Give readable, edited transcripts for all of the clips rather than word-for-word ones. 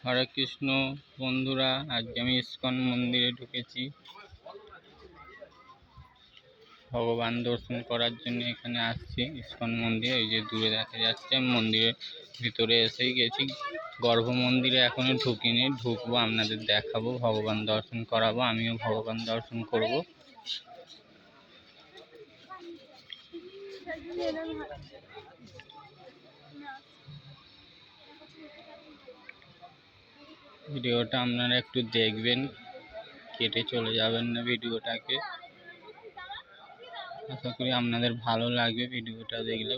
হরে কৃষ্ণ বন্ধুরা, আজকে আমি ইস্কন মন্দিরে ঢুকেছি ভগবান দর্শন করার জন্য। এখানে আসছি ইস্কন মন্দিরে, এই যে দূরে দেখা যাচ্ছে। আমি মন্দিরের ভিতরে এসেই গেছি, গর্ভ মন্দিরে এখনো ঢুকিনি, ঢুকবো, আপনাদের দেখাবো, ভগবান দর্শন করাবো, আমিও ভগবান দর্শন করব। ভিডিওটা আপনারা একটু দেখবেন, কেটে চলে যাবেন না ভিডিওটাকে। আশা করি আপনাদের ভালো লাগবে ভিডিওটা দেখলে।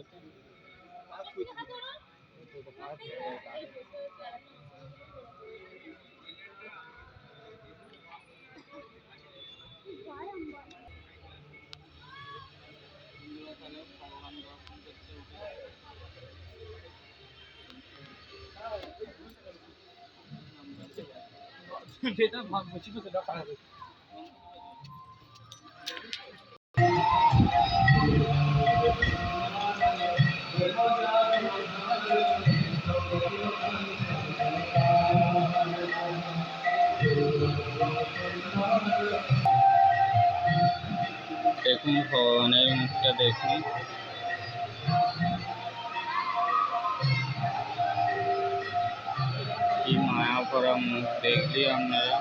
যেটা ভাবছি সেটা খারাপ। দেখুন ভগবানের মুখটা দেখুন, কি মায়া ভরা মুখ। দেখলে আপনারা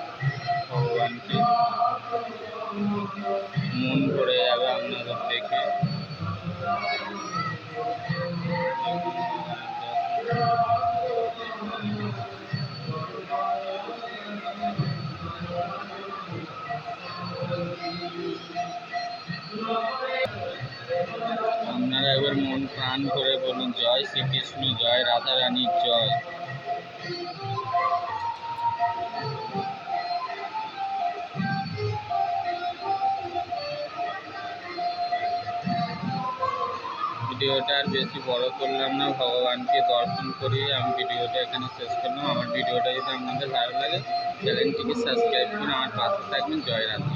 ভগবানকে মন ভরে যাবে আপনাদের দেখে। আপনারা এবার মন প্রাণ করে বলুন, জয় শ্রীকৃষ্ণ, জয় রাধা রানীর জয়। ভিডিওটা আর বেশি বড় করলাম না, ভগবানকে দর্শন করে আমি ভিডিওটা এখানে শেষ করলাম। আমার ভিডিওটা যদি আপনাদের ভালো লাগে, চ্যানেলটিকে সাবস্ক্রাইব করে আমার পাশে থাকবেন। জয় রাধা।